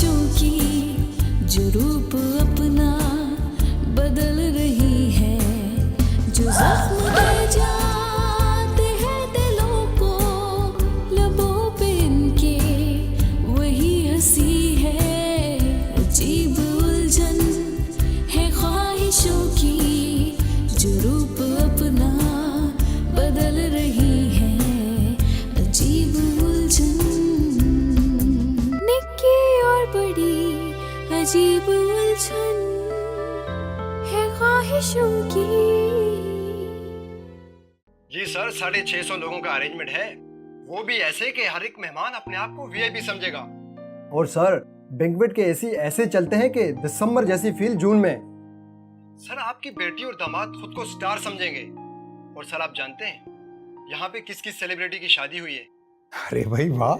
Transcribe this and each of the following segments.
ख्वाहिशों की जो रूप अपना बदल रही है, जो जख्म दे जाते हैं दिलों को लबों पे इनके, वही हंसी है। अजीब उलझन है ख्वाहिशों की जो रूप अपना बदल रही है, अजीब उलझन। निक्की और बड़ी अजीब उलझन है ख्वाहिशों की। जी सर, 650 लोगों का अरेंजमेंट है, वो भी ऐसे कि हर एक मेहमान अपने आप को वीआईपी समझेगा। और सर बैंक्वेट के एसी ऐसे चलते हैं कि दिसंबर जैसी फील जून में। सर आपकी बेटी और दामाद खुद को स्टार समझेंगे। और सर आप जानते हैं यहाँ पे किस किस सेलिब्रिटी की शादी हुई है? अरे भाई वाह,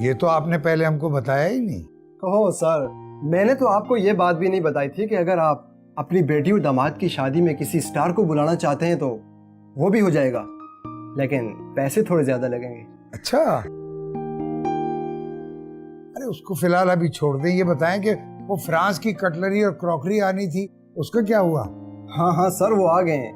ये तो आपने पहले हमको बताया ही नहीं। ओह सर, मैंने तो आपको ये बात भी नहीं बताई थी कि अगर आप अपनी बेटी और दामाद की शादी में किसी स्टार को बुलाना चाहते हैं तो वो भी हो जाएगा, लेकिन पैसे थोड़े ज्यादा लगेंगे। अच्छा, अरे उसको फिलहाल अभी छोड़ दें। ये बताएं कि वो फ्रांस की कटलरी और क्रॉकरी आनी थी, उसका क्या हुआ? हाँ सर, वो आ गए हैं।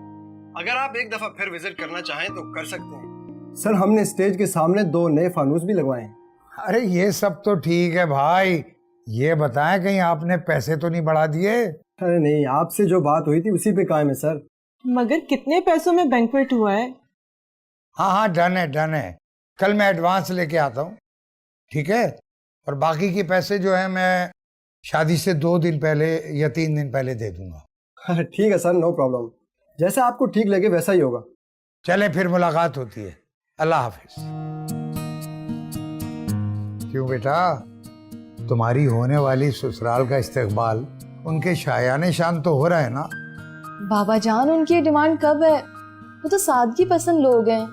अगर आप एक दफा फिर विजिट करना चाहें तो कर सकते हैं। सर हमने स्टेज के सामने 2 नए फानूस भी लगवाए हैं। अरे ये सब तो ठीक है भाई, ये बताएं कहीं आपने पैसे तो नहीं बढ़ा दिए? अरे नहीं, आपसे जो बात हुई थी उसी पे कायम है सर। मगर कितने पैसों में बैंक्वेट हुआ है? हाँ डन है। कल मैं एडवांस लेके आता हूँ, ठीक है? और बाकी के पैसे जो है मैं शादी से 2 दिन पहले या 3 दिन पहले दे दूंगा। ठीक है सर, नो प्रॉब्लम, जैसा आपको ठीक लगे वैसा ही होगा। चले फिर मुलाकात होती है, अल्लाह हाफिज। क्यों बेटा, तुम्हारी होने वाली ससुराल का इस्तकबाल उनके शायाने शान तो हो रहा है ना? बाबा जान, उनकी डिमांड कब है? वो तो सादगी पसंद लोग हैं।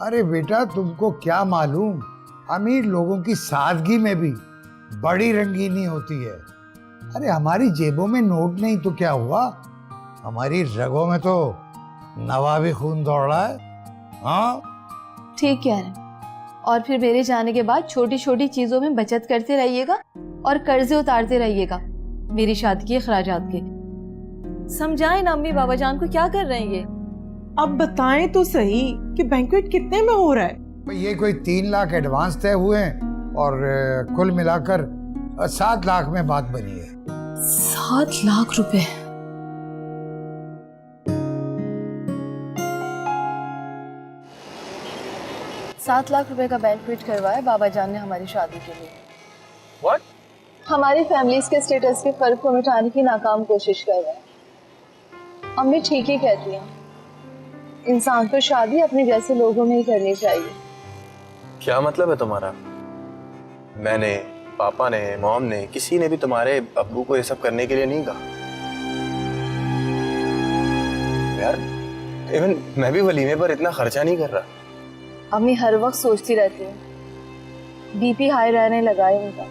अरे बेटा तुमको क्या मालूम, अमीर लोगों की सादगी में भी बड़ी रंगीनी होती है। अरे हमारी जेबों में नोट नहीं तो क्या हुआ, हमारी रगों में तो नवाबी खून दौड़ रहा है। हाँ ठीक कह रहे हैं। और फिर मेरे जाने के बाद छोटी छोटी चीजों में बचत करते रहिएगा और कर्जे उतारते रहिएगा मेरी शादी के अखराजात के। समझाएं ना अम्मी बाबा जान को, क्या कर रहे हैं ये? अब बताएं तो सही कि बैंक्वेट कितने में हो रहा है? ये कोई 3 लाख एडवांस तय हुए हैं और कुल मिलाकर 7 लाख में बात बनी है। 7 लाख रुपए? ₹7 लाख का बैंक्वेट करवाया बाबा जान ने हमारी शादी के लिए। What? हमारी फैमिलीज के स्टेटस के फर्क को मिटाने की नाकाम कोशिश कर रहे हैं। अम्मी ठीक ही कहती हैं, इंसान को शादी अपने जैसे लोगों में ही करनी चाहिए। क्या मतलब है तुम्हारा? मैंने, पापा ने, मॉम ने, किसी ने भी तुम्हारे अब्बू को ये सब करने के लिए नहीं कहा यार। इवन मैं भी वलीमे पर इतना खर्चा नहीं कर रहा। अम्मी हर वक्त सोचती रहती है, बीपी हाई रहने लगा है उनका।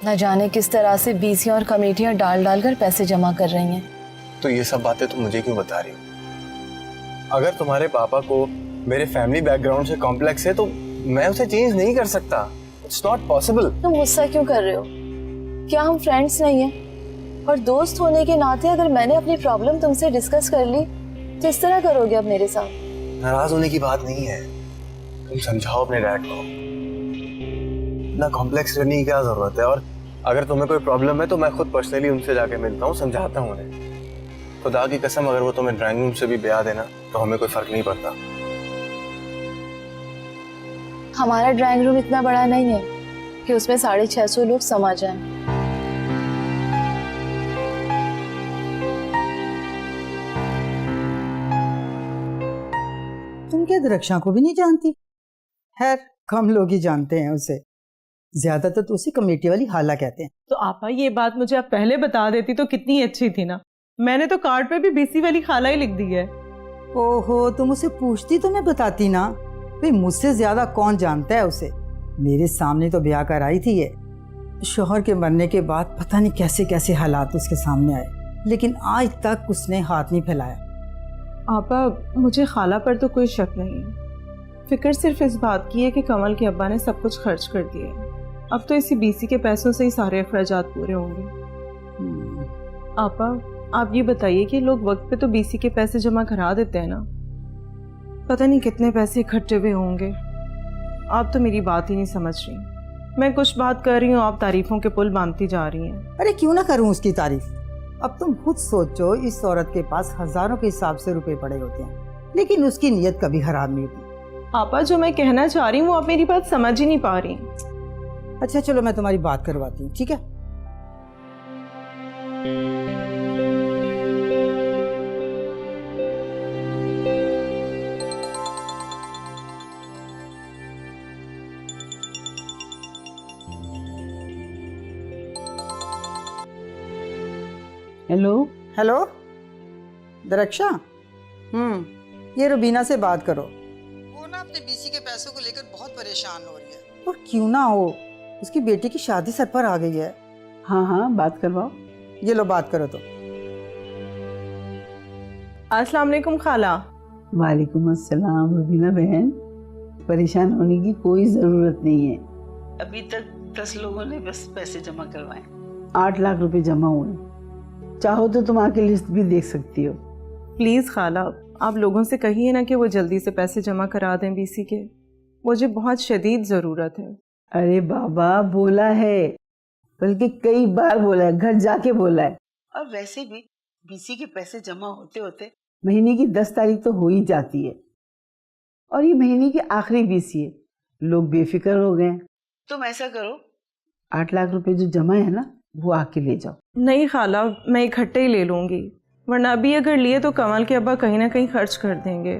न जाने किस तरह से बीसियां और कमेटियां डाल डाल कर पैसे जमा कर रही हैं। तो ये सब बातें तुम मुझे क्यों बता रही हो? अगर तुम्हारे पापा को मेरे फैमिली बैकग्राउंड से कॉम्प्लेक्स है तो मैं उसे चेंज नहीं कर सकता। It's not possible. तुम गुस्सा क्यों कर रहे हो? क्या हम फ्रेंड्स नहीं हैं? और दोस्त होने के नाते अगर मैंने अपनी प्रॉब्लम तुमसे डिस्कस कर ली तो इस तरह करोगे अब मेरे साथ? नाराज होने की बात नहीं है, तुम समझाओ अपने डैड को। इतना कॉम्प्लेक्स रहने की क्या जरूरत है? और अगर तुम्हें कोई प्रॉब्लम है तो मैं खुद पर्सनली उनसे जाके मिलता हूँ, समझाता हूँ उन्हें। खुदा की कसम, अगर वो तुम्हें ड्राइंग रूम से भी ब्याह देना तो हमें कोई फर्क नहीं पड़ता। हमारा ड्राइंग रूम इतना बड़ा नहीं है कि उसमें 650 लोग समा जाएं। तुम क्या दरक्षा को भी नहीं जानती? खैर कम लोग ही जानते हैं उसे, ज्यादातर तो उसे कमेटी वाली हाला कहते हैं। तो आपा ये बात मुझे आप पहले बता देती तो कितनी अच्छी थी ना। मैंने तो कार्ड पे भी बीसी वाली खाला ही लिख दी है। ओहो, तुम उसे पूछती तो मैं बताती ना। भाई मुझसे ज्यादा कौन जानता है उसे? मेरे सामने तो ब्याह कराई थी ये। शोहर के मरने के बाद पता नहीं कैसे कैसे हालात उसके सामने आए, लेकिन आज तक उसने हाथ नहीं फैलाया। आपा मुझे खाला पर तो कोई शक नहीं है, फिक्र सिर्फ इस बात की है कि कमल के अब्बा ने सब कुछ खर्च कर दिया है। अब तो इसी बीसी के पैसों से ही सारे अखराजात पूरे होंगे। आपा, आप ये बताइए कि लोग वक्त पे तो बीसी के पैसे जमा करा देते हैं ना, पता नहीं कितने पैसे इकट्ठे हुए होंगे। आप तो मेरी बात ही नहीं समझ रही। मैं कुछ बात कर रही हूँ, आप तारीफों के पुल बांधती जा रही हैं। अरे क्यों ना करूं उसकी तारीफ। अब तुम खुद सोचो, इस औरत के पास हजारों के हिसाब से रुपए पड़े होते हैं, लेकिन उसकी नीयत कभी खराब नहीं होती। आपा, जो मैं कहना चाह रही हूँ वो आप मेरी बात समझ ही नहीं पा रही। अच्छा चलो, मैं तुम्हारी बात करवाती हूँ, ठीक है? हेलो। हेलो दरक्षा, ये रुबीना से बात करो। वो ना अपने बीसी के पैसों को लेकर बहुत परेशान हो रही है। और क्यों ना हो, उसकी बेटी की शादी सर पर आ गई है। हाँ हाँ, बात करवाओ। ये लो, बात करो तो। अस्सलाम वालेकुम खाला। वालेकुम अस्सलाम। रुबीना बहन, परेशान होने की कोई ज़रूरत नहीं है। अभी तक 10 लोगों ने बस पैसे जमा करवाए, 8 लाख रुपए जमा हुए। चाहो तो तुम आके लिस्ट भी देख सकती हो। प्लीज़ खाला, आप लोगों से कहिए ना कि वो जल्दी से पैसे जमा करा दें बीसी के, मुझे बहुत शदीद ज़रूरत है। अरे बाबा, बोला है, बल्कि कई बार बोला है, घर जाके बोला है। और वैसे भी बीसी के पैसे जमा होते होते महीने की 10 तारीख तो हो ही जाती है, और ये महीने की आखिरी बीसी है। लोग बेफिक्र हो गए। तुम ऐसा करो, 8 लाख रुपए जो जमा है ना, वो आके ले जाओ। नहीं खाला, मैं इकट्ठे ही ले लूँगी, वरना अभी अगर लिए तो कमल के अब्बा कहीं ना कहीं खर्च कर देंगे।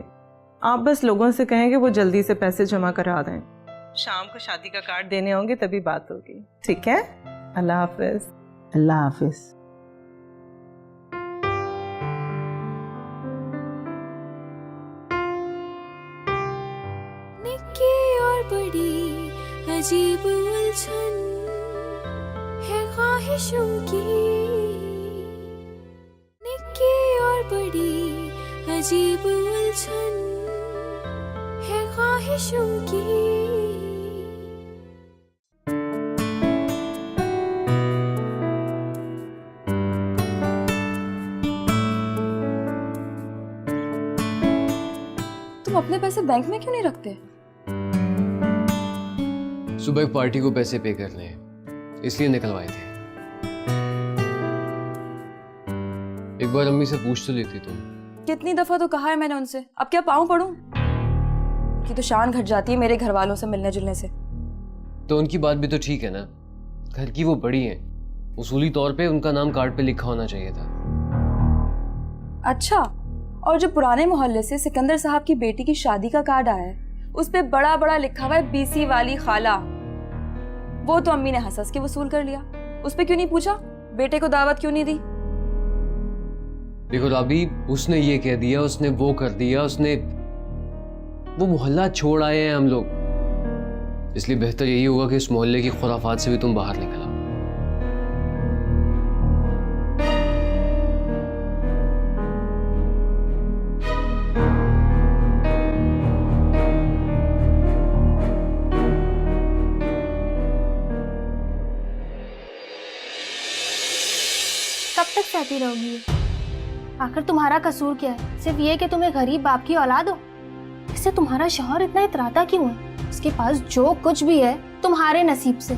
आप बस लोगों से कहें कि वो जल्दी से पैसे जमा करा दें। शाम को शादी का कार्ड देने होंगे, तभी बात होगी। ठीक है, अल्लाह हाफिज। अल्लाह हाफिज। निक्की और बड़ी अजीब उलझन है ख्वाहिशों की। निक्की और बड़ी अजीब उलझन है ख्वाहिशों की। तुम अपने पैसे बैंक में क्यों नहीं रखते? सुबह एक पार्टी को पैसे पे करने हैं, इसलिए निकलवाए थे। एक बार अम्मी से पूछ तो लेती तुम। कितनी दफा तो कहा है मैंने उनसे, अब क्या पाँव पड़ूं? कि तो शान घट जाती है मेरे घर वालों से मिलने जुलने से। तो उनकी बात भी तो ठीक है ना, घर की वो बड़ी हैं, उसूली तौर पे उनका नाम कार्ड पे लिखा होना चाहिए था। अच्छा, और जो पुराने मोहल्ले से सिकंदर साहब की बेटी की शादी का कार्ड आया है, उस पे बड़ा बड़ा लिखा हुआ है बीसी वाली खाला। वो तो अम्मी ने हंस हंस के वसूल कर लिया। उस पे क्यों नहीं पूछा, बेटे को दावत क्यों नहीं दी? देखो राबी, उसने ये कह दिया, उसने वो कर दिया, उसने वो मोहल्ला छोड़ आए हैं हम लोग, इसलिए बेहतर यही होगा कि इस मोहल्ले की खुराफात से भी तुम बाहर निकल आओ। कब तक सहती रहोगी? आखिर तुम्हारा कसूर क्या है? सिर्फ ये कि तुम्हें गरीब बाप की औलाद हो? इससे तुम्हारा शौहर इतना इतराता क्यों है? उसके पास जो कुछ भी है तुम्हारे नसीब से।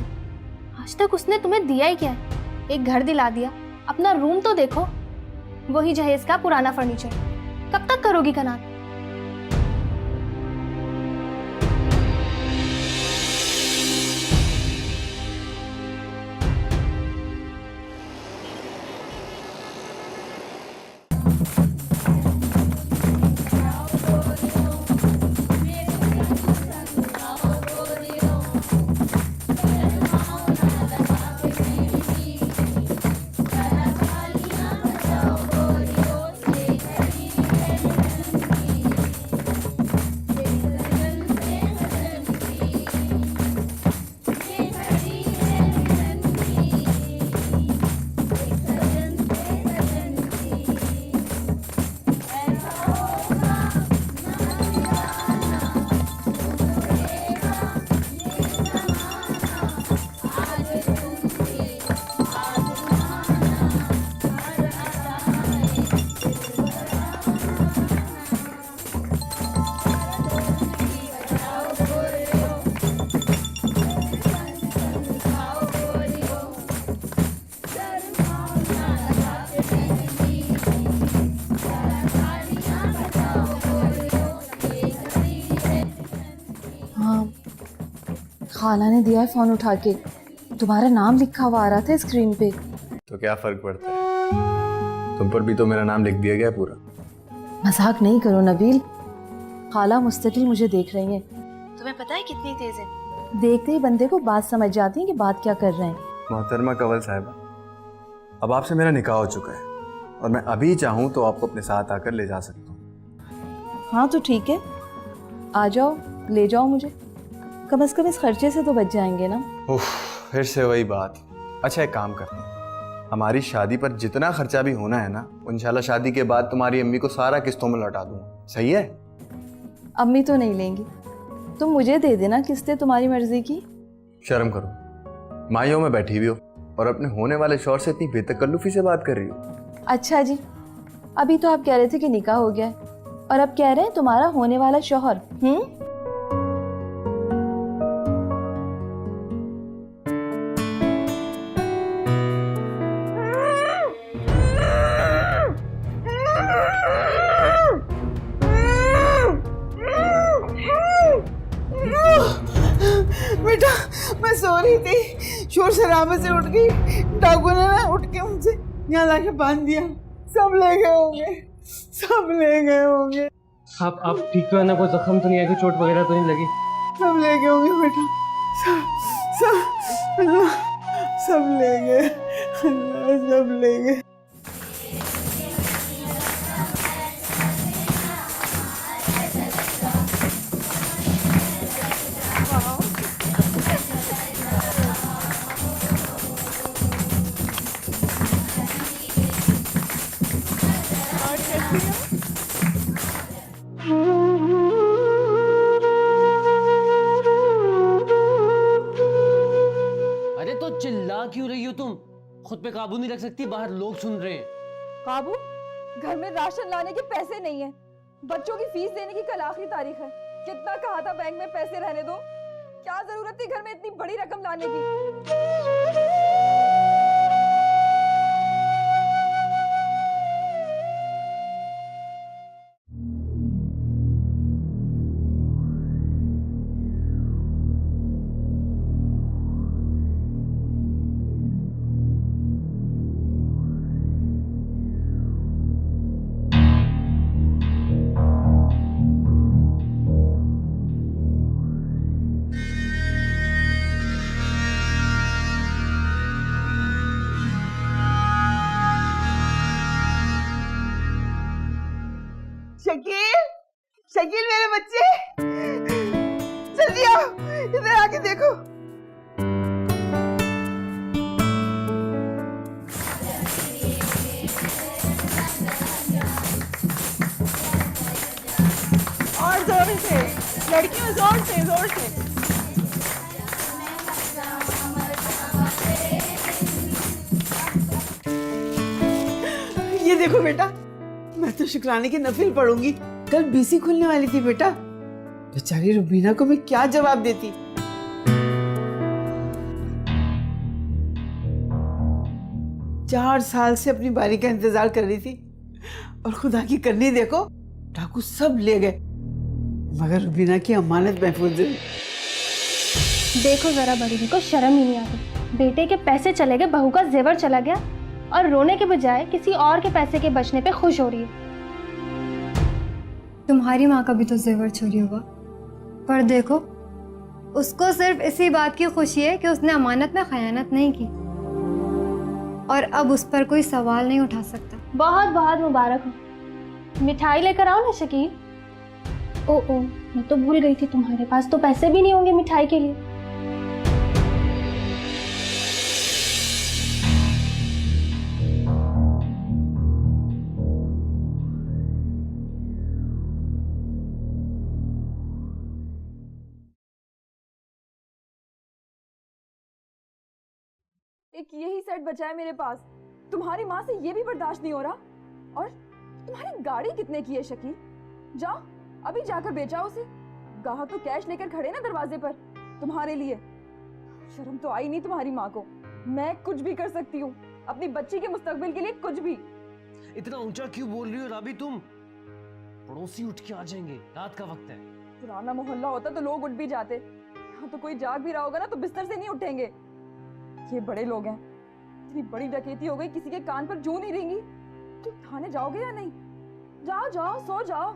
आज तक उसने तुम्हें दिया ही क्या है? एक घर दिला दिया, अपना रूम तो देखो, वही जहेज का पुराना फर्नीचर। कब तक करोगी कनात? खाला ने दिया है फोन उठा के, तुम्हारा नाम लिखा हुआ आ रहा था स्क्रीन पे। तो क्या फर्क पड़ता है, तुम पर भी तो मेरा नाम लिख दिया गया पूरा। मजाक नहीं करो नबील, खाला मुस्तकिल मुझे देख रही हैं। तुम्हें पता है कितनी तेज है, देखते ही बंदे को बात समझ जाती है कि बात क्या कर रहे हैं। मोहतरमा कंवल साहिबा, अब आपसे मेरा निकाह हो चुका है और मैं अभी चाहूँ तो आपको अपने साथ आकर ले जा सकता हूँ। हाँ तो ठीक है, आ जाओ, ले जाओ मुझे, कम से कम इस खर्चे से तो बच जाएंगे ना। उफ, फिर से वही बात। अच्छा एक काम करते हैं, हमारी शादी पर जितना खर्चा भी होना है ना, इंशाल्लाह शादी के बाद तुम्हारी अम्मी को सारा किस्तों में लौटा दूंगा, सही है? अम्मी तो नहीं लेंगी, तुम मुझे दे देना किस्तें तुम्हारी मर्जी की। शर्म करो, माइयों में बैठी हुई हो और अपने होने वाले शौहर से इतनी बेतकल्लुफी से बात कर रही हो। अच्छा जी, अभी तो आप कह रहे थे कि निकाह हो गया है और अब कह रहे हैं तुम्हारा होने वाला शौहर। बेटा मैं सो रही थी, शोर शराबे से उठ गई, डाकू ने ना उठ के मुझे यहाँ लाके बांध दिया। सब ले गए होंगे, सब ले गए होंगे। आप ठीक तो है ना, कोई जख्म तो नहीं है, कोई चोट वगैरह तो नहीं लगी? सब ले गए होंगे बेटा, सब अल्लाह, सब ले गए, अल्लाह सब ले गए। अरे तो चिल्ला क्यों रही हो तुम? खुद पे काबू नहीं रख सकती? बाहर लोग सुन रहे हैं। काबू? घर में राशन लाने के पैसे नहीं है, बच्चों की फीस देने की कल आखिरी तारीख है। कितना कहा था बैंक में पैसे रहने दो, क्या जरूरत थी घर में इतनी बड़ी रकम लाने की? शकील, शकील मेरे बच्चे, जल्दी आओ, इधर आके देखो। और जोर से, लड़कियों जोर से, जोर से। ये देखो बेटा, मैं तो शुक्राने की नफिल पढ़ूंगी, कल बीसी खुलने वाली थी बेटा। बेचारी रुबीना को मैं क्या जवाब देती। चार साल से अपनी बारी का इंतजार कर रही थी और खुदा की करनी देखो, डाकू सब ले गए, मगर रुबीना की अमानत महफूज है। देखो जरा बड़ी को शर्म ही नहीं आती, बेटे के पैसे चले गए, बहू का जेवर चला गया और रोने के बजाय किसी और के पैसे के बचने पे खुश हो रही है। तुम्हारी माँ का भी तो जेवर चोरी हुआ, पर देखो उसको सिर्फ इसी बात की खुशी है कि उसने अमानत में खयानत नहीं की और अब उस पर कोई सवाल नहीं उठा सकता। बहुत बहुत मुबारक हो। मिठाई लेकर आओ ना शकील। ओ मैं तो भूल गई थी, तुम्हारे पास तो पैसे भी नहीं होंगे मिठाई के लिए। एक यही सेट बचा है मेरे पास, तुम्हारी माँ से ये भी बर्दाश्त नहीं हो रहा। और तुम्हारी गाड़ी कितने की है शकील? जाओ अभी जाकर बेचा उसे, गाहक तो कैश लेकर खड़े ना दरवाजे पर तुम्हारे लिए। शर्म तो आई नहीं तुम्हारी माँ को। मैं कुछ भी कर सकती हूँ अपनी बच्ची के मुस्तकबिल के लिए, कुछ भी। इतना ऊंचा क्यों बोल रही हो राबी तुम? पड़ोसी उठ के आ जाएंगे, रात का वक्त है। पुराना मोहल्ला होता तो लोग उठ भी जाते, हाँ तो कोई जाग भी रहा होगा ना तो बिस्तर से नहीं उठेंगे। ये बड़े लोग हैं, इतनी बड़ी डकैती हो गई, किसी के कान पर जू नहीं रेंगी। तुम थाने जाओगे या नहीं? जाओ जाओ, सो जाओ,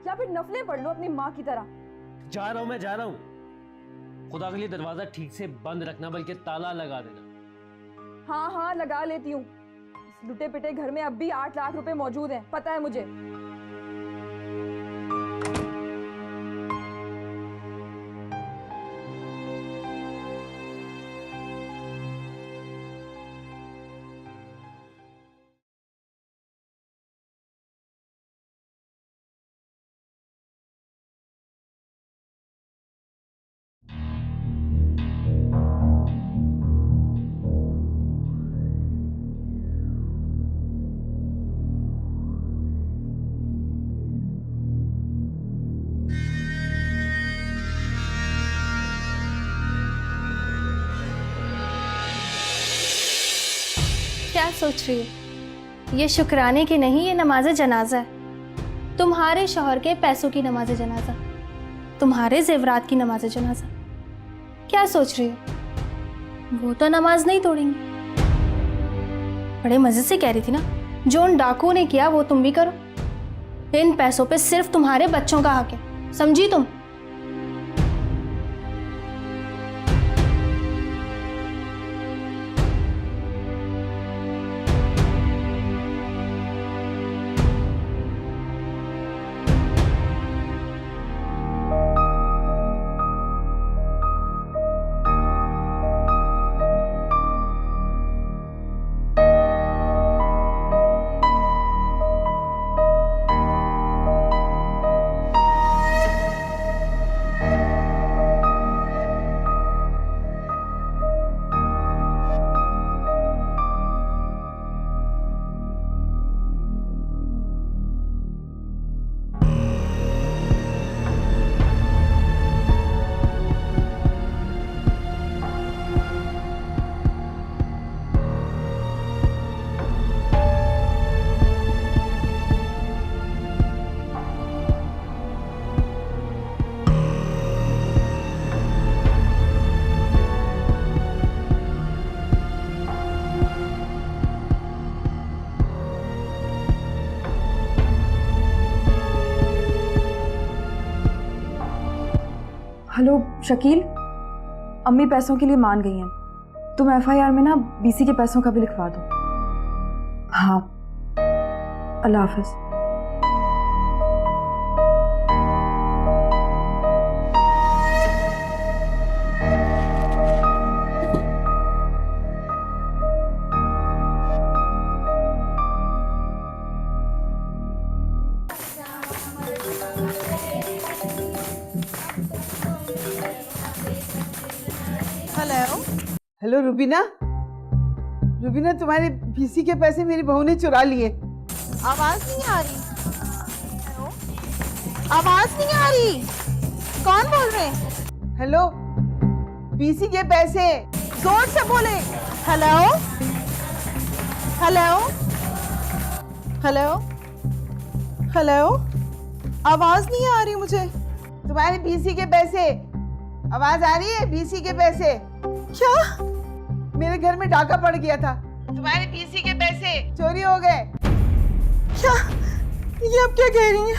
या फिर नफलें पढ़ लो अपनी माँ की तरह। जा रहा हूँ, मैं जा रहा हूँ। खुदा के लिए दरवाजा ठीक से बंद रखना, बल्कि ताला लगा देना। हाँ हाँ लगा लेती हूँ। इस लुटे पिटे घर में अब भी 8 लाख रुपए मौजूद हैं, पता है मुझे। क्या सोच रही हो? ये शुक्राने की नहीं, ये नमाज जनाजा है। तुम्हारे शौहर के पैसों की नमाज जनाजा, तुम्हारे जेवरात की नमाज जनाजा। क्या सोच रही हो? वो तो नमाज नहीं तोड़ेंगी। बड़े मजे से कह रही थी ना, जो उन डाकुओं ने किया वो तुम भी करो। इन पैसों पे सिर्फ तुम्हारे बच्चों का हक है, समझी तुम? हेलो शकील, अम्मी पैसों के लिए मान गई हैं। तुम एफआईआर में ना बीसी के पैसों का भी लिखवा दो। हाँ, अल्लाह हाफिज। हेलो रुबीना, रुबीना तुम्हारे बीसी के पैसे मेरी बहू ने चुरा लिए। आवाज नहीं आ रही। हेलो, आवाज नहीं आ रही। कौन बोल रहे हैं? हेलो, बीसी के पैसे, जोर से बोले। हेलो हेलो हेलो हेलो, आवाज नहीं आ रही मुझे। तुम्हारे बीसी के पैसे, आवाज आ रही है? बीसी के पैसे। क्या? मेरे घर में डाका पड़ गया था, तुम्हारे बीसी के पैसे चोरी हो गए। क्या? ये अब क्या कह रही हैं?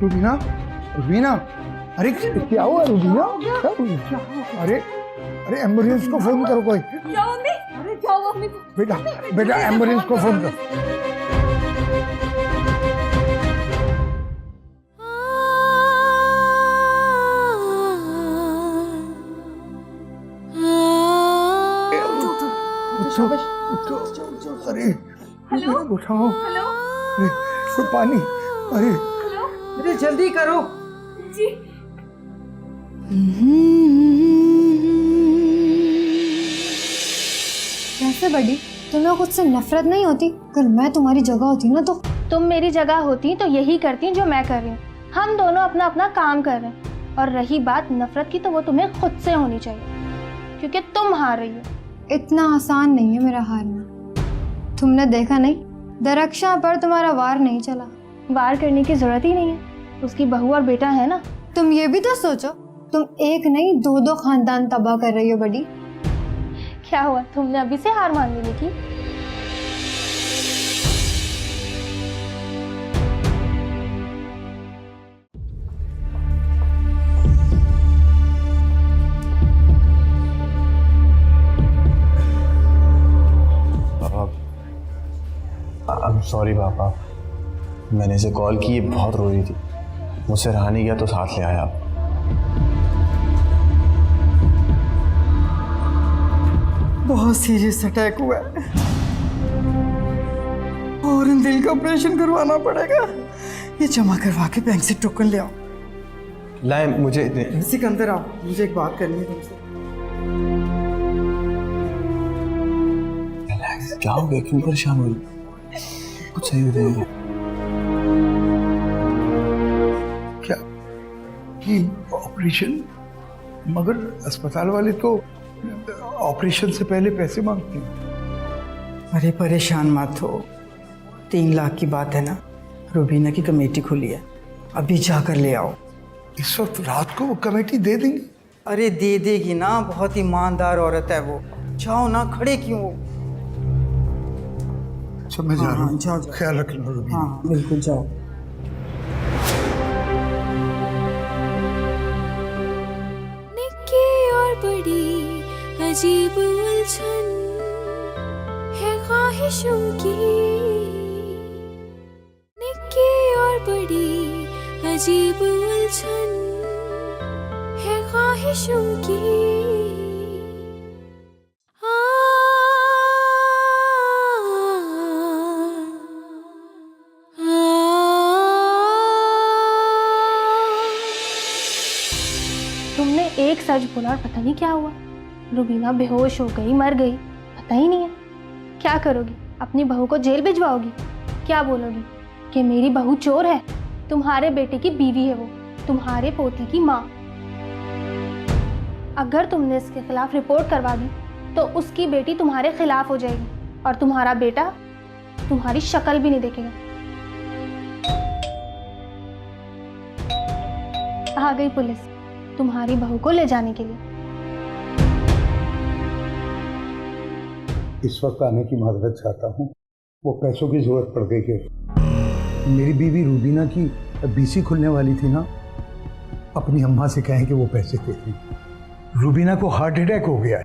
रुबीना, रुबीना, अरे क्या हुआ रुबीना? क्या हुआ? अरे अरे एम्बुलेंस को फोन करो कोई। क्या हुआ मम्मी? अरे क्या हुआ मम्मी? बेटा बेटा एम्बुलेंस को फोन कर। अरे उठाओ। अरे कोई पानी। अरे अरे जल्दी करो जी। वैसे बड़ी, तुम्हें खुद से नफरत नहीं होती? अगर मैं तुम्हारी जगह होती ना तो तुम मेरी जगह होती तो यही करती जो मैं कर रही हूँ। हम दोनों अपना अपना काम कर रहे हैं। और रही बात नफरत की, तो वो तुम्हें खुद से होनी चाहिए। क्योंकि तुम हार रही हो। इतना आसान नहीं है मेरा हारना। तुमने देखा नहीं, दरक्षा पर तुम्हारा वार नहीं चला। वार करने की जरूरत ही नहीं है, उसकी बहू और बेटा है ना। तुम ये भी तो सोचो, तुम एक नहीं दो दो खानदान तबाह कर रही हो बड़ी। क्या हुआ, तुमने अभी से हार मान ली थी? सॉरी पापा, मैंने इसे कॉल की, ये बहुत रो रही थी, मुझसे रहा नहीं गया तो साथ ले आया। बहुत सीरियस अटैक हुआ है और दिल का ऑपरेशन करवाना पड़ेगा। ये जमा करवा के बैंक से टोकन ले आओ। लाए मुझे सिकंदर आओ, मुझे एक बात करनी है तुमसे। क्या हो गया, क्यों परेशान हो रही? कुछ सही हो जाएगा। क्या कि ऑपरेशन? मगर अस्पताल वाले तो ऑपरेशन से पहले पैसे मांगते हैं। अरे परेशान मत हो, 3 लाख की बात है ना। रूबीना की कमेटी खुली है, अभी जाकर ले आओ। इस वक्त रात को वो कमेटी दे देंगे? अरे दे देगी ना, बहुत ईमानदार औरत है वो। जाओ ना, खड़े क्यों हो? अच्छा मैं जा रहा हूँ, जाओ। ख्याल रखना रूबीना। हाँ बिल्कुल, जाओ। निक्की और बड़ी अजीब उलझन है ख्वाहिशों की। निक्की और बड़ी अजीब उलझन है ख्वाहिशों की। तुमने एक सच बोला और पता नहीं क्या हुआ। रूबीना बेहोश हो गई, मर गई, पता ही नहीं है। क्या करोगी? अपनी बहू को जेल भिजवाओगी? क्या बोलोगी कि मेरी बहू चोर है? तुम्हारे बेटे की बीवी है वो, तुम्हारे पोते की माँ। अगर तुमने इसके खिलाफ रिपोर्ट करवा दी तो उसकी बेटी तुम्हारे खिलाफ हो जाएगी और तुम्हारा बेटा तुम्हारी शक्ल भी नहीं देखेगा। आ गई पुलिस तुम्हारी बहू को ले जाने के लिए। इस वक्त आने की माजरत चाहता हूँ, वो पैसों की जरूरत पड़ गई है। मेरी बीवी रूबीना की बीसी खुलने वाली थी ना, अपनी अम्मा से कहें कि वो पैसे दे दें। रूबीना को हार्ट अटैक हो गया है।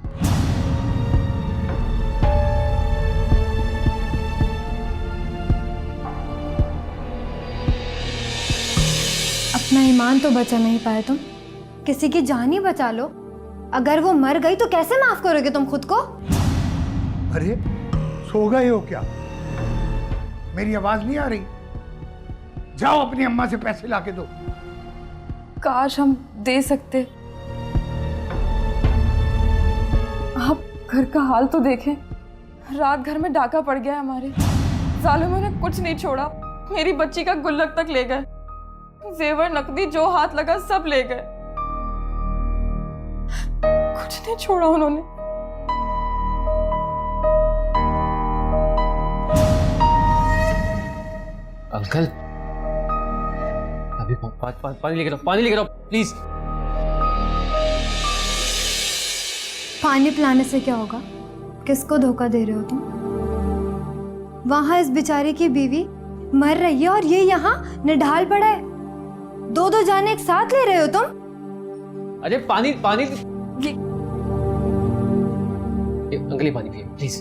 अपना ईमान तो बचा नहीं पाए तुम, किसी की जान ही बचा लो। अगर वो मर गई तो कैसे माफ करोगे तुम खुद को? अरे सो गए हो क्या? मेरी आवाज नहीं आ रही? जाओ अपनी अम्मा से पैसे लाके दो। काश हम दे सकते। आप घर का हाल तो देखें, रात घर में डाका पड़ गया है हमारे। जालिमों ने कुछ नहीं छोड़ा, मेरी बच्ची का गुल्लक तक ले गए, जेवर नकदी जो हाथ लगा सब ले गए, कुछ नहीं छोड़ा उन्होंने। अंकल अभी पानी लेकर आओ, पानी लेकर आओ प्लीज। पानी पिलाने से क्या होगा? किसको धोखा दे रहे हो तुम? वहां इस बेचारे की बीवी मर रही है और ये यहाँ निढाल पड़ा है। दो दो जाने एक साथ ले रहे हो तुम? अरे पानी पानी अंकल ये पानी पिए प्लीज।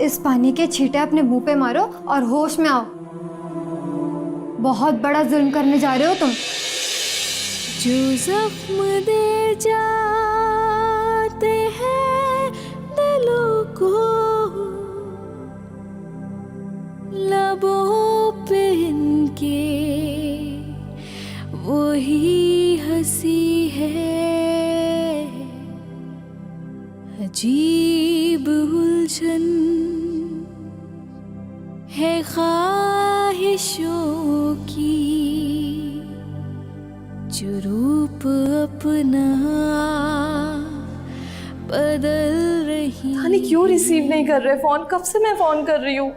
इस पानी के छींटे अपने मुंह पे मारो और होश में आओ। बहुत बड़ा जुल्म करने जा रहे हो तुम। जो जख्म दे जाते हैं दिलों को, लबों पे इनके वही हंसी है। अजीब उलझन है ख्वाहिशों की, जो रूप अपना बदल रही। हानी क्यों रिसीव नहीं कर रहे फोन? कब से मैं फोन कर रही हूँ।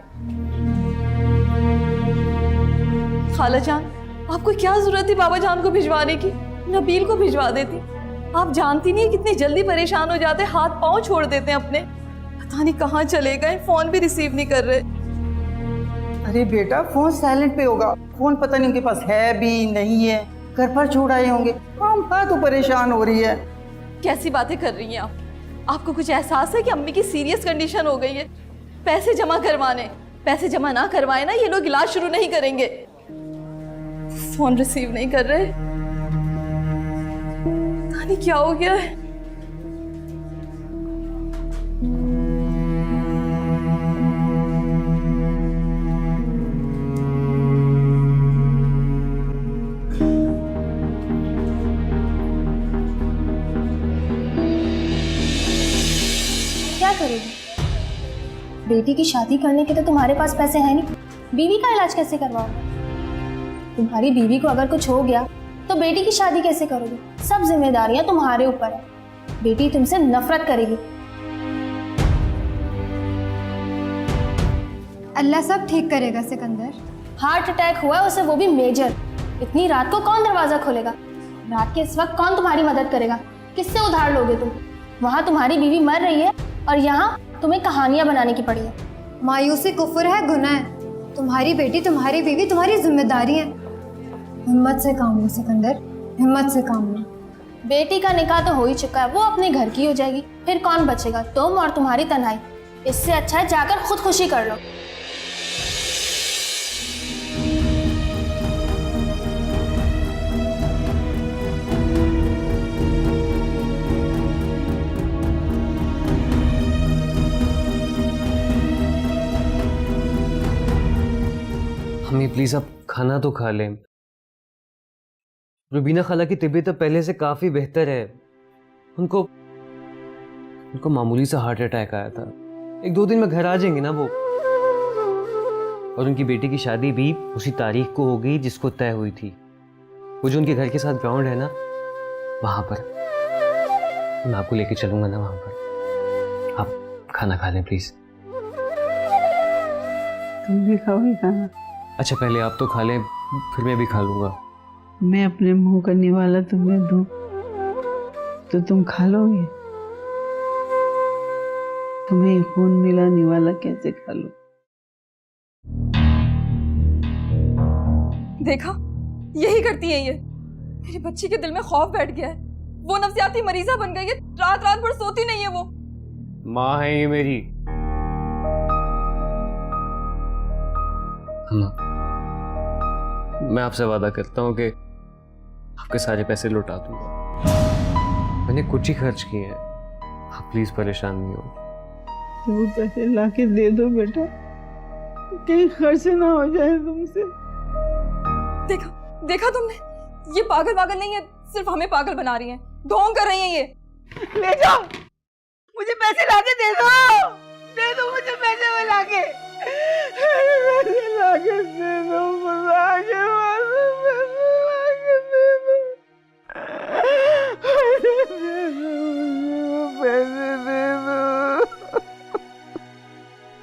खाला जान, आपको क्या जरूरत थी बाबा जान को भिजवाने की? नबील को भिजवा देती। आप जानती नहीं कितनी जल्दी परेशान हो जाते, हाथ पांव छोड़ देते हैं अपने। पता नहीं कहाँ चले गए, फोन भी रिसीव नहीं कर रहे। अरे बेटा फोन साइलेंट पे होगा, फोन पता नहीं उनके पास है भी नहीं है, घर पर छोड़ आए होंगे। हम तो परेशान हो रही है। कैसी बातें कर रही हैं आप? आपको कुछ एहसास है कि अम्मी की सीरियस कंडीशन हो गई है? पैसे जमा करवाने, पैसे जमा ना करवाए ना ये लोग इलाज शुरू नहीं करेंगे। फोन रिसीव नहीं कर रहे, पता नहीं क्या हो गया है। क्या करोगी? बेटी की शादी करने के तो तुम्हारे पास पैसे हैं नहीं, बीवी का इलाज कैसे करवाओगे? तुम्हारी बीवी को अगर कुछ हो गया तो बेटी की शादी कैसे करोगे? सब जिम्मेदारियां तुम्हारे ऊपर है। बेटी तुमसे नफरत करेगी। अल्लाह सब ठीक करेगा सिकंदर। हार्ट अटैक हुआ है उसे, वो भी मेजर। इतनी रात को कौन दरवाजा खोलेगा? रात के इस वक्त कौन तुम्हारी मदद करेगा? किससे उधार लोगे तुम? वहाँ तुम्हारी बीवी मर रही है और यहाँ तुम्हें कहानियां बनाने की पड़ी है। मायूसी कुफर है, गुनाह है। तुम्हारी बेटी, तुम्हारी बीवी तुम्हारी जिम्मेदारी है। हिम्मत से काम लो सिकंदर, हिम्मत से काम लो। बेटी का निकाह तो हो ही चुका है, वो अपने घर की हो जाएगी, फिर कौन बचेगा? तुम और तुम्हारी तन्हाई। इससे अच्छा है जाकर खुदकुशी कर लो। अम्मी प्लीज आप खाना तो खा लें। रुबीना खाला की तबीयत अब पहले से काफी बेहतर है। उनको मामूली सा हार्ट अटैक आया था। 1-2 दिन में घर आ जाएंगे ना वो। और उनकी बेटी की शादी भी उसी तारीख को हो गई जिसको तय हुई थी। वो जो उनके घर के साथ ग्राउंड है ना, वहां पर मैं आपको लेके चलूंगा ना वहां पर। आप खाना खा लें प्लीज। तुम भी खाओगे खाना? अच्छा पहले आप तो खा लें, फिर मैं भी खा लूंगा। मैं अपने मुंह का निवाला तुम्हें दूं तो तुम खा लोगे? तुम्हें ये खून मिला निवाला कैसे खा लो? देखा, यही करती है ये। मेरी बच्ची के दिल में खौफ बैठ गया है। वो नफसियाती मरीजा बन गई है, रात रात भर सोती नहीं है वो। माँ है ये मेरी। मैं आपसे वादा करता हूँ कि आपके सारे पैसे लौटा दूंगा। मैंने कुछ ही खर्च किए हैं, आप प्लीज परेशान नहीं हो। तो वो पैसे लाके दे दो बेटा, कहीं खर्च ना हो जाए तुमसे। देखा तुमने? ये पागल नहीं है, सिर्फ हमें पागल बना रही हैं, ढोंग कर रही हैं ये। ले जाओ, मुझे पैसे लाके दे दो मुझे पैसे लाके दे दो,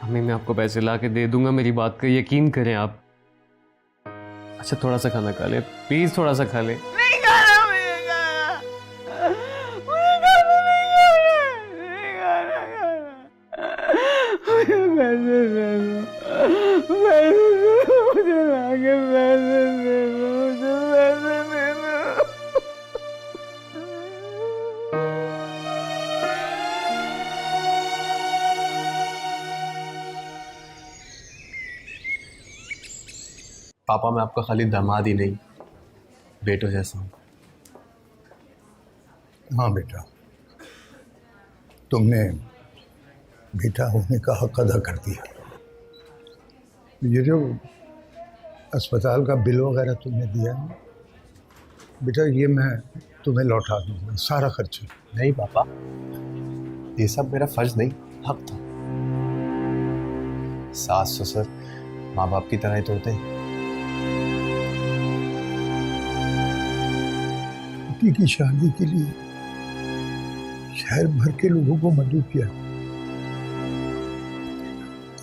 हमें मैं आपको पैसे ला के दे दूंगा, मेरी बात का यकीन करें आप। अच्छा थोड़ा सा खाना खा ले प्लीज, थोड़ा सा खा ले। नहीं खाना, मुझे लाके पैसे दे दो, मुझे पैसे दे दो। पापा मैं आपका खाली दामाद ही नहीं, बेटो जैसा हूँ। हाँ बेटा, तुमने बेटा होने का हक अदा कर दिया। ये जो अस्पताल का बिल वगैरह तुमने दिया है बेटा, ये मैं तुम्हें लौटा दूंगा, सारा खर्चा। नहीं पापा, ये सब मेरा फर्ज नहीं, हक था। सास ससुर माँ बाप की तरह ही तो होते हैं। बेटी की शादी के लिए शहर भर के लोगों को मदद किया।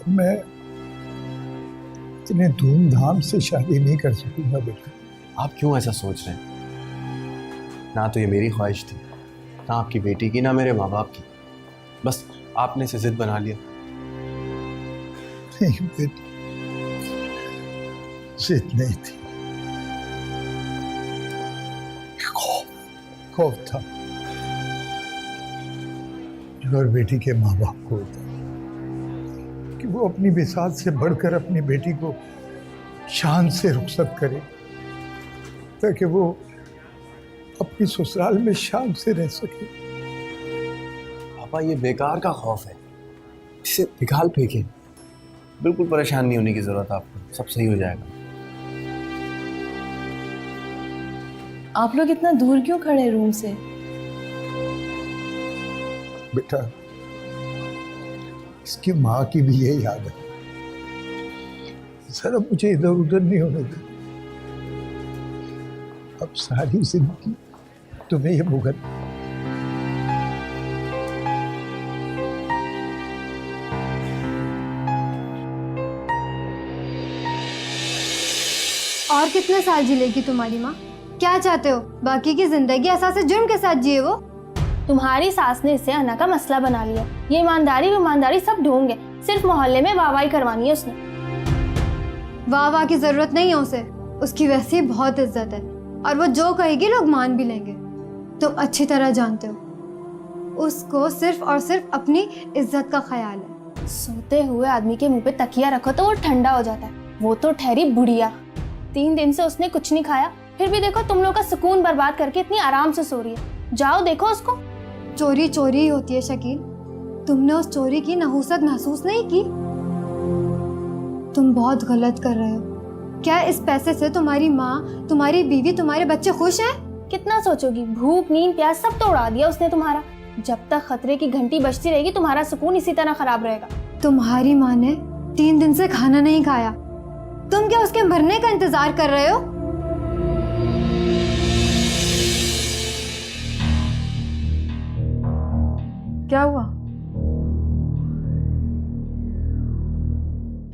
मैं इतने धूमधाम से शादी नहीं कर सकूंगा बेटा। आप क्यों ऐसा सोच रहे हैं? ना तो ये मेरी ख्वाहिश थी, ना आपकी बेटी की, ना मेरे माँ बाप की। बस आपने इसे जिद बना लिया। नहीं बेटा, जिद नहीं थी, खौफ था जो हर बेटी के माँ बाप को होता है कि वो अपनी बिसात से बढ़कर अपनी बेटी को शान से रुखसत करे ताकि वो अपनी ससुराल में शान से रह सके। पापा ये बेकार का खौफ है, इसे निकाल फेंके। बिल्कुल परेशान नहीं होने की जरूरत है आपको, सब सही हो जाएगा। आप लोग इतना दूर क्यों खड़े हैं रूम से? बेटा इसकी माँ की भी यही याद है, जरा मुझे इधर उधर नहीं होने दे। अब सारी जिंदगी तुम्हें ये भुगत। और कितने साल जी लेगी तुम्हारी माँ? क्या चाहते हो? बाकी की जिंदगी एहसास जुर्म के साथ जिए वो? तुम्हारी सास ने इसे अन्ना का मसला बना लिया। ये ईमानदारी सब ढूंढ गए, सिर्फ मोहल्ले में वाहवाही करवानी है उसने। वाह की जरूरत नहीं है उसे, उसकी वैसे ही बहुत इज्जत है और वो जो कहेगी लोग मान भी लेंगे। तुम अच्छी तरह जानते हो उसको सिर्फ और सिर्फ अपनी इज्जत का ख्याल है। सोते हुए आदमी के मुंह पे तकिया रखो तो वो ठंडा हो जाता है। वो तो ठहरी बुढ़िया, 3 दिन से उसने कुछ नहीं खाया, फिर भी देखो तुम लोग का सुकून बर्बाद करके इतनी आराम से सो रही है। जाओ देखो उसको। चोरी चोरी ही होती है शकील, तुमने उस चोरी की नहूसत महसूस नहीं की? तुम बहुत गलत कर रहे हो। क्या इस पैसे से तुम्हारी माँ, तुम्हारी बीवी, तुम्हारे बच्चे खुश हैं? कितना सोचोगी? भूख नींद प्यास सब तो उड़ा दिया उसने तुम्हारा। जब तक खतरे की घंटी बजती रहेगी तुम्हारा सुकून इसी तरह खराब रहेगा। तुम्हारी माँ ने 3 दिन से खाना नहीं खाया, तुम क्या उसके मरने का इंतजार कर रहे हो? क्या हुआ?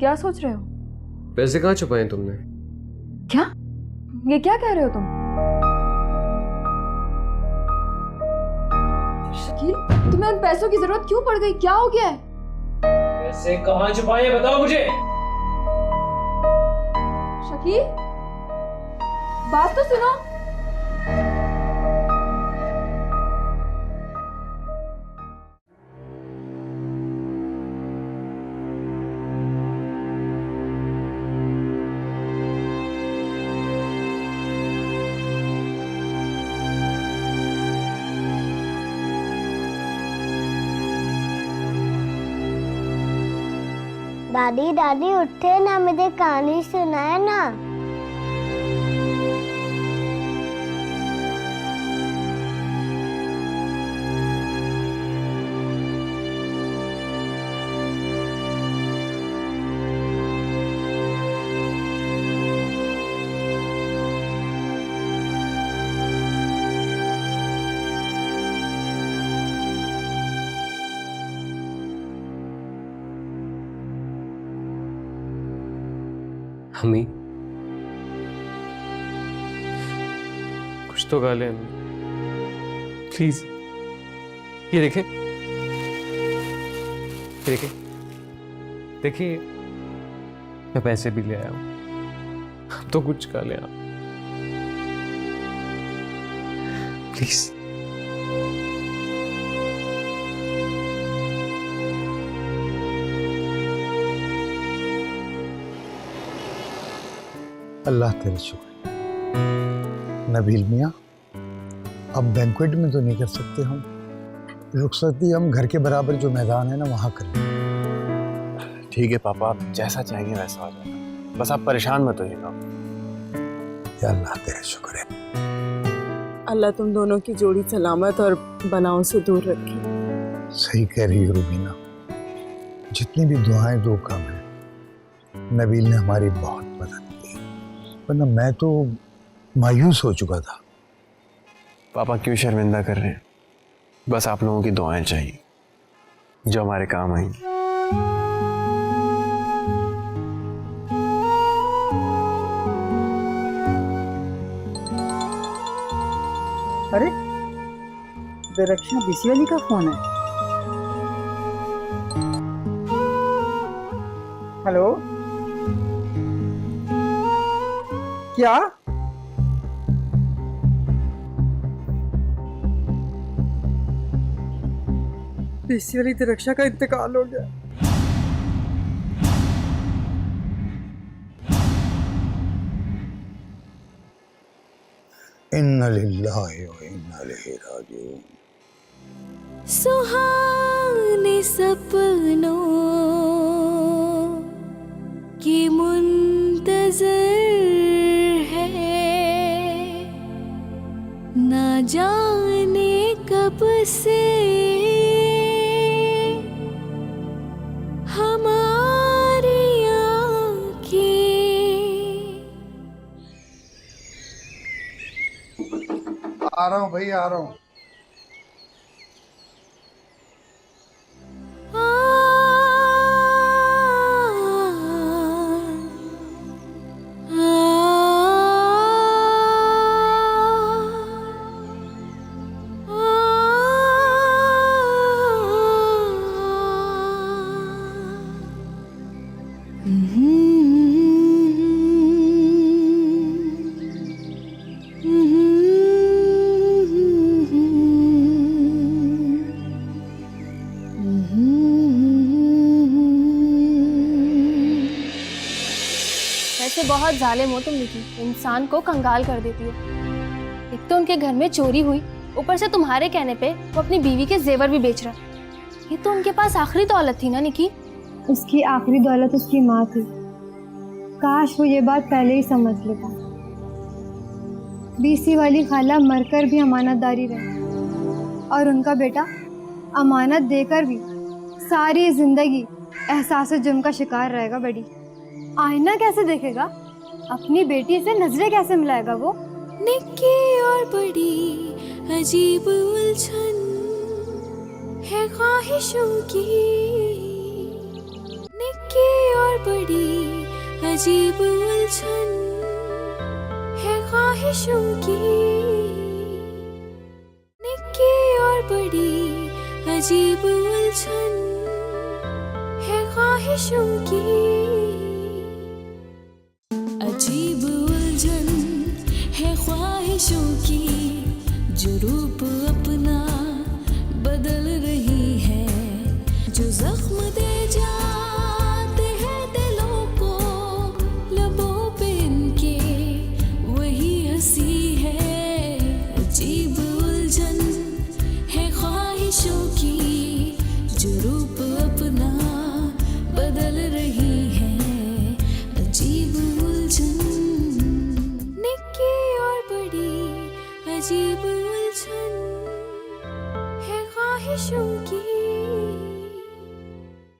क्या सोच रहे हो? पैसे कहाँ छुपाए तुमने? क्या? ये क्या कह रहे हो तुम? शकील, तुम्हें उन पैसों की जरूरत क्यों पड़ गई? क्या हो गया है? पैसे कहाँ छुपाए बताओ मुझे। शकील, बात तो सुनो। दादी दादी उठे ना, मुझे कहानी सुनाए ना। अम्मी कुछ तो गा ले अम्मी, प्लीज। ये देखें, देखिए देखिए, मैं पैसे भी ले आया हूं, अब तो कुछ गा ले आप प्लीज। अल्लाह तेरे शुक्र। नबील मियाँ, अब बैंक्वेट में तो नहीं कर सकते हम, रुखसती हम घर के बराबर जो मैदान है ना वहाँ कर लें। ठीक है पापा, आप जैसा चाहेंगे वैसा हो जाएगा, बस आप परेशान मत होइएगा। या अल्लाह तेरे शुक्र है। अल्लाह तुम दोनों की जोड़ी सलामत और बनाओं से दूर रखे। सही कह रही हो रुबीना, जितनी भी दुआएं दो कम है। नबील ने हमारी बहुत मदद की, वरना मैं तो मायूस हो चुका था। पापा क्यों शर्मिंदा कर रहे हैं? बस आप लोगों की दुआएं चाहिए जो हमारे काम आएंगी। अरे दरक्षा बीसी वाली का फोन है। हेलो, क्या? बीसी वाली दरक्षा का इंतकाल हो गया। इन्ना लिल्लाहि व इन्ना इलैहि राजिऊन। सुहाने सपनों की मुंतज़िर है, ना जाने कब से हमारी आँखें। आ रहा हूँ भाई, आ रहा हूँ। वैसे बहुत जालिम हो तुम निकी, इंसान को कंगाल कर देती हो। एक तो उनके घर में चोरी हुई, ऊपर से तुम्हारे कहने पे वो अपनी बीवी के जेवर भी बेच रहा। ये तो उनके पास आखिरी दौलत थी ना निकी। उसकी आखिरी दौलत उसकी माँ थी। काश वो ये बात पहले ही समझ लेता। बीसी वाली खाला मरकर भी अमानतदारी रही और उनका बेटा अमानत देकर भी सारी जिंदगी एहसास जुर्म का शिकार रहेगा। बड़ी आईना कैसे देखेगा? अपनी बेटी से नजरें कैसे मिलाएगा वो? निक्की और बड़ी अजीब उलझन है ख्वाहिशों की। निक्की और बड़ी अजीब उलझन है ख्वाहिशों की। निक्की और बड़ी अजीब उलझन है ख्वाहिशों की। अजीब उलझन है ख्वाहिशों की, जो रूप अपना बदल रही है, जो जख्म दे जाते हैं दिलों को, लबों पे इनके वही हंसी है। अजीब उलझन है ख्वाहिशों की, जो रूप अपना बदल रही है। अजीब उलझन, निक्की और बड़ी अजीब उलझन है ख्वाहिशों की।